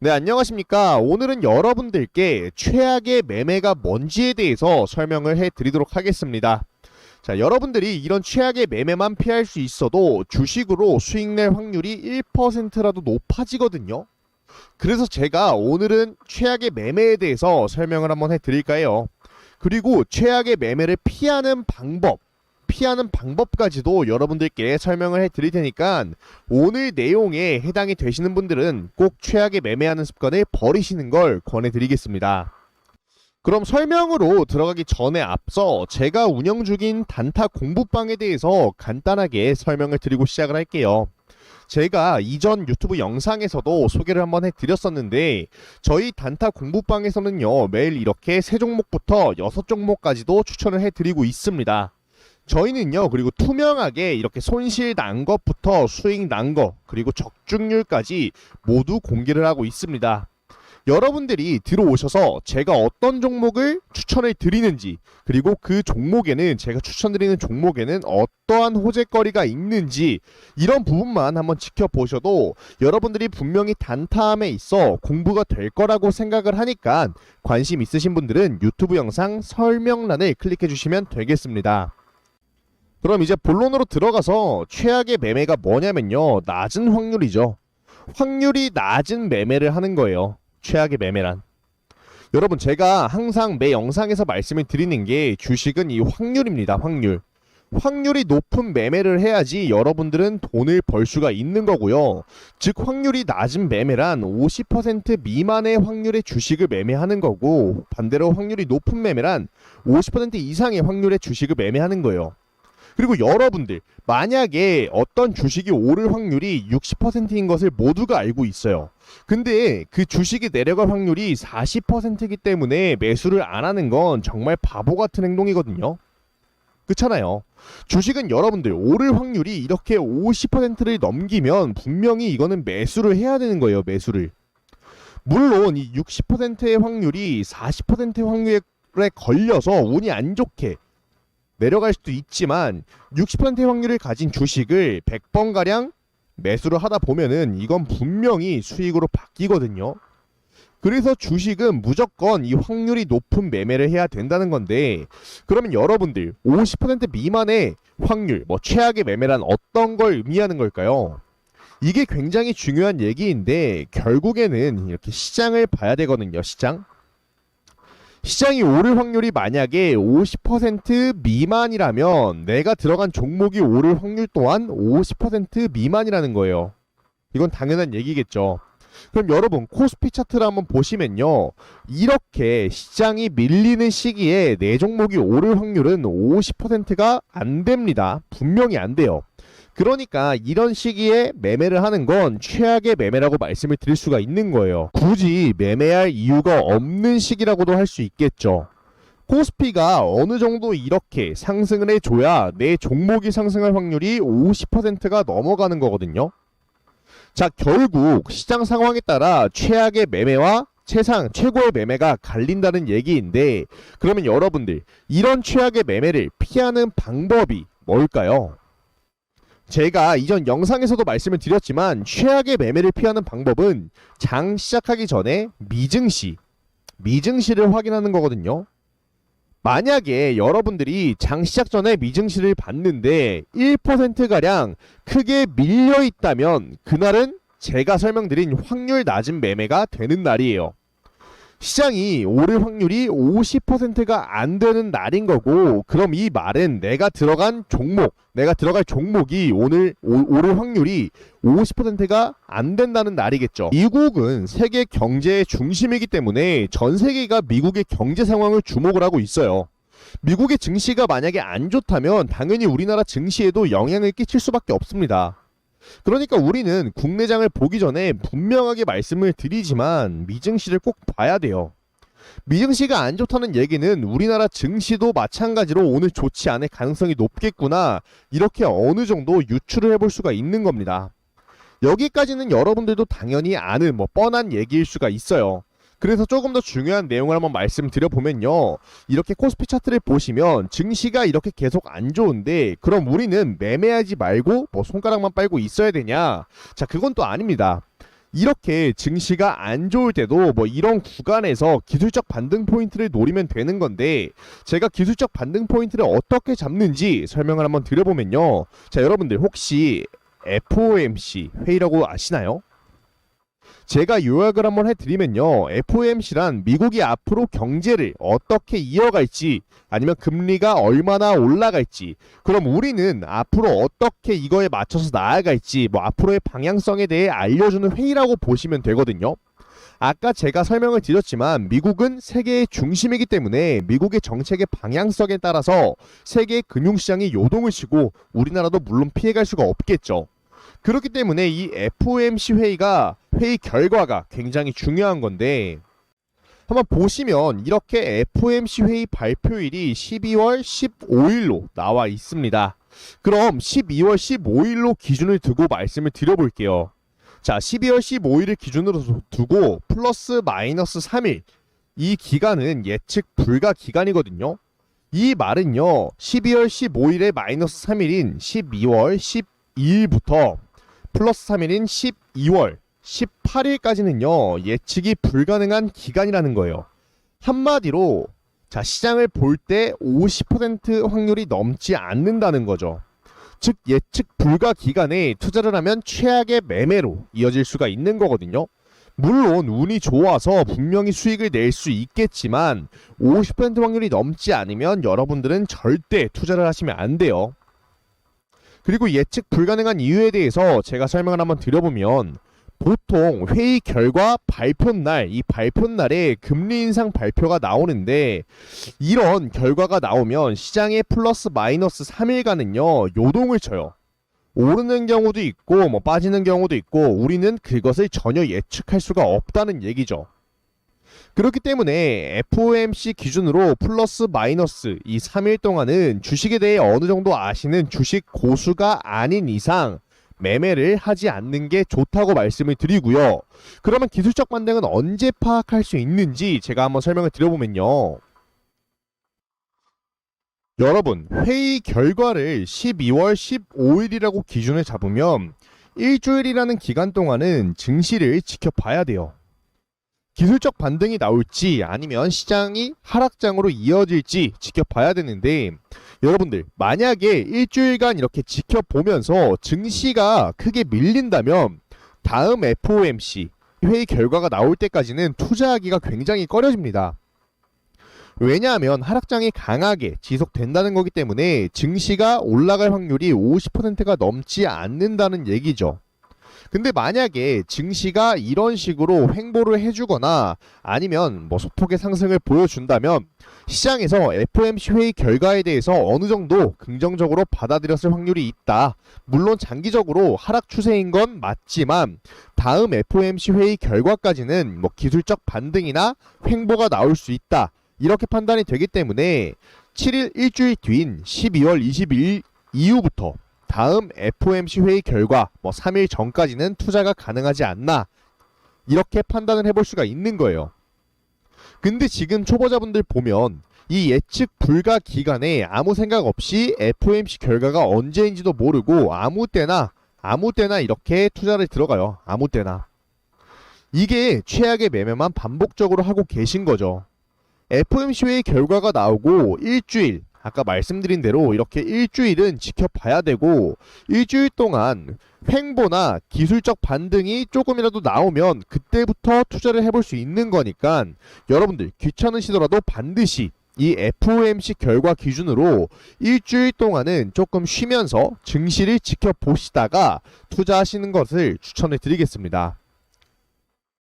네, 안녕하십니까. 오늘은 여러분들께 최악의 매매가 뭔지에 대해서 설명을 해드리도록 하겠습니다. 자, 여러분들이 이런 최악의 매매만 피할 수 있어도 주식으로 수익 낼 확률이 1%라도 높아지거든요. 그래서 제가 오늘은 최악의 매매에 대해서 설명을 한번 해드릴까 해요. 그리고 최악의 매매를 피하는 방법까지도 여러분들께 설명을 해드릴 테니까 오늘 내용에 해당이 되시는 분들은 꼭 최악의 매매하는 습관을 버리시는 걸 권해드리겠습니다. 그럼 설명으로 들어가기 전에 앞서 제가 운영 중인 단타 공부방에 대해서 간단하게 설명을 드리고 시작을 할게요. 제가 이전 유튜브 영상에서도 소개를 한번 해드렸었는데 저희 단타 공부방에서는요, 매일 이렇게 3종목부터 6종목까지도 추천을 해드리고 있습니다. 저희는요, 그리고 투명하게 이렇게 손실 난 것부터 수익 난 것, 그리고 적중률까지 모두 공개를 하고 있습니다. 여러분들이 들어오셔서 제가 어떤 종목을 추천을 드리는지, 그리고 그 종목에는, 제가 추천드리는 종목에는 어떠한 호재거리가 있는지, 이런 부분만 한번 지켜보셔도 여러분들이 분명히 단타함에 있어 공부가 될 거라고 생각을 하니까 관심 있으신 분들은 유튜브 영상 설명란을 클릭해 주시면 되겠습니다. 그럼 이제 본론으로 들어가서 최악의 매매가 뭐냐면요, 낮은 확률이죠. 확률이 낮은 매매를 하는 거예요. 최악의 매매란. 여러분, 제가 항상 매 영상에서 말씀을 드리는 게 주식은 이 확률입니다. 확률이 높은 매매를 해야지 여러분들은 돈을 벌 수가 있는 거고요. 즉 확률이 낮은 매매란 50% 미만의 확률의 주식을 매매하는 거고, 반대로 확률이 높은 매매란 50% 이상의 확률의 주식을 매매하는 거예요. 그리고 여러분들, 만약에 어떤 주식이 오를 확률이 60%인 것을 모두가 알고 있어요. 근데 그 주식이 내려갈 확률이 40%이기 때문에 매수를 안 하는 건 정말 바보 같은 행동이거든요. 그렇잖아요. 주식은 여러분들 오를 확률이 이렇게 50%를 넘기면 분명히 이거는 매수를 해야 되는 거예요. 매수를. 물론 이 60%의 확률이 40%의 확률에 걸려서 운이 안 좋게 내려갈 수도 있지만 60%의 확률을 가진 주식을 100번가량 매수를 하다 보면은 이건 분명히 수익으로 바뀌거든요. 그래서 주식은 무조건 이 확률이 높은 매매를 해야 된다는 건데, 그러면 여러분들 50% 미만의 확률, 최악의 매매란 어떤 걸 의미하는 걸까요? 이게 굉장히 중요한 얘기인데 결국에는 이렇게 시장을 봐야 되거든요. 시장이 오를 확률이 만약에 50% 미만이라면 내가 들어간 종목이 오를 확률 또한 50% 미만이라는 거예요. 이건 당연한 얘기겠죠. 그럼 여러분, 코스피 차트를 한번 보시면요, 이렇게 시장이 밀리는 시기에 내 종목이 오를 확률은 50%가 안 됩니다. 분명히 안 돼요. 그러니까 이런 시기에 매매를 하는 건 최악의 매매라고 말씀을 드릴 수가 있는 거예요. 굳이 매매할 이유가 없는 시기라고도 할 수 있겠죠. 코스피가 어느 정도 이렇게 상승을 해줘야 내 종목이 상승할 확률이 50%가 넘어가는 거거든요. 자, 결국 시장 상황에 따라 최악의 매매와 최고의 매매가 갈린다는 얘기인데, 그러면 여러분들, 이런 최악의 매매를 피하는 방법이 뭘까요? 제가 이전 영상에서도 말씀을 드렸지만 최악의 매매를 피하는 방법은 장 시작하기 전에 미증시를 확인하는 거거든요. 만약에 여러분들이 장 시작 전에 미증시를 봤는데 1%가량 크게 밀려 있다면 그날은 제가 설명드린 확률 낮은 매매가 되는 날이에요. 시장이 오를 확률이 50%가 안 되는 날인 거고, 그럼 이 말은 내가 들어갈 종목이 오늘 오를 확률이 50%가 안 된다는 날이겠죠. 미국은 세계 경제의 중심이기 때문에 전 세계가 미국의 경제 상황을 주목을 하고 있어요. 미국의 증시가 만약에 안 좋다면 당연히 우리나라 증시에도 영향을 끼칠 수밖에 없습니다. 그러니까 우리는 국내장을 보기 전에 분명하게 말씀을 드리지만 미증시를 꼭 봐야 돼요. 미증시가 안 좋다는 얘기는 우리나라 증시도 마찬가지로 오늘 좋지 않을 가능성이 높겠구나, 이렇게 어느 정도 유추를 해볼 수가 있는 겁니다. 여기까지는 여러분들도 당연히 아는 뻔한 얘기일 수가 있어요. 그래서 조금 더 중요한 내용을 한번 말씀드려보면요, 이렇게 코스피 차트를 보시면 증시가 이렇게 계속 안 좋은데 그럼 우리는 매매하지 말고 손가락만 빨고 있어야 되냐? 자, 그건 또 아닙니다. 이렇게 증시가 안 좋을 때도 뭐 이런 구간에서 기술적 반등 포인트를 노리면 되는 건데, 제가 기술적 반등 포인트를 어떻게 잡는지 설명을 한번 드려보면요. 자, 여러분들 혹시 FOMC 회의라고 아시나요? 제가 요약을 한번 해드리면요. FOMC란 미국이 앞으로 경제를 어떻게 이어갈지, 아니면 금리가 얼마나 올라갈지, 그럼 우리는 앞으로 어떻게 이거에 맞춰서 나아갈지, 뭐 앞으로의 방향성에 대해 알려주는 회의라고 보시면 되거든요. 아까 제가 설명을 드렸지만 미국은 세계의 중심이기 때문에 미국의 정책의 방향성에 따라서 세계 금융시장이 요동을 치고 우리나라도 물론 피해갈 수가 없겠죠. 그렇기 때문에 이 FOMC 회의가 회의 결과가 굉장히 중요한 건데, 한번 보시면 이렇게 FOMC 회의 발표일이 12월 15일로 나와 있습니다. 그럼 12월 15일로 기준을 두고 말씀을 드려볼게요. 자, 12월 15일을 기준으로 두고 플러스 마이너스 3일, 이 기간은 예측 불가 기간이거든요. 이 말은요, 12월 15일에 마이너스 3일인 12월 12일부터 플러스 3일인 12월 18일까지는요, 예측이 불가능한 기간이라는 거예요. 한마디로, 자, 시장을 볼 때 50% 확률이 넘지 않는다는 거죠. 즉, 예측 불가 기간에 투자를 하면 최악의 매매로 이어질 수가 있는 거거든요. 물론 운이 좋아서 분명히 수익을 낼 수 있겠지만 50% 확률이 넘지 않으면 여러분들은 절대 투자를 하시면 안 돼요. 그리고 예측 불가능한 이유에 대해서 제가 설명을 한번 드려보면, 보통 회의 결과 발표날, 이 발표날에 금리 인상 발표가 나오는데, 이런 결과가 나오면 시장의 플러스 마이너스 3일간은요 요동을 쳐요. 오르는 경우도 있고 뭐 빠지는 경우도 있고, 우리는 그것을 전혀 예측할 수가 없다는 얘기죠. 그렇기 때문에 FOMC 기준으로 플러스 마이너스 이 3일 동안은 주식에 대해 어느 정도 아시는 주식 고수가 아닌 이상 매매를 하지 않는 게 좋다고 말씀을 드리고요. 그러면 기술적 반등은 언제 파악할 수 있는지 제가 한번 설명을 드려보면요. 여러분, 회의 결과를 12월 15일이라고 기준을 잡으면 일주일이라는 기간 동안은 증시를 지켜봐야 돼요. 기술적 반등이 나올지 아니면 시장이 하락장으로 이어질지 지켜봐야 되는데, 여러분들 만약에 일주일간 이렇게 지켜보면서 증시가 크게 밀린다면 다음 FOMC 회의 결과가 나올 때까지는 투자하기가 굉장히 꺼려집니다. 왜냐하면 하락장이 강하게 지속된다는 거기 때문에 증시가 올라갈 확률이 50%가 넘지 않는다는 얘기죠. 근데 만약에 증시가 이런 식으로 횡보를 해주거나 아니면 뭐 소폭의 상승을 보여준다면 시장에서 FOMC 회의 결과에 대해서 어느 정도 긍정적으로 받아들였을 확률이 있다. 물론 장기적으로 하락 추세인 건 맞지만 다음 FOMC 회의 결과까지는 뭐 기술적 반등이나 횡보가 나올 수 있다. 이렇게 판단이 되기 때문에 7일 일주일 뒤인 12월 22일 이후부터 다음 FOMC 회의 결과 뭐 3일 전까지는 투자가 가능하지 않나, 이렇게 판단을 해볼 수가 있는 거예요. 근데 지금 초보자분들 보면 이 예측 불가 기간에 아무 생각 없이 FOMC 결과가 언제인지도 모르고 아무 때나 이렇게 투자를 들어가요. 아무 때나. 이게 최악의 매매만 반복적으로 하고 계신 거죠. FOMC 회의 결과가 나오고 일주일, 아까 말씀드린 대로 이렇게 일주일은 지켜봐야 되고, 일주일 동안 횡보나 기술적 반등이 조금이라도 나오면 그때부터 투자를 해볼 수 있는 거니까 여러분들 귀찮으시더라도 반드시 이 FOMC 결과 기준으로 일주일 동안은 조금 쉬면서 증시를 지켜보시다가 투자하시는 것을 추천해 드리겠습니다.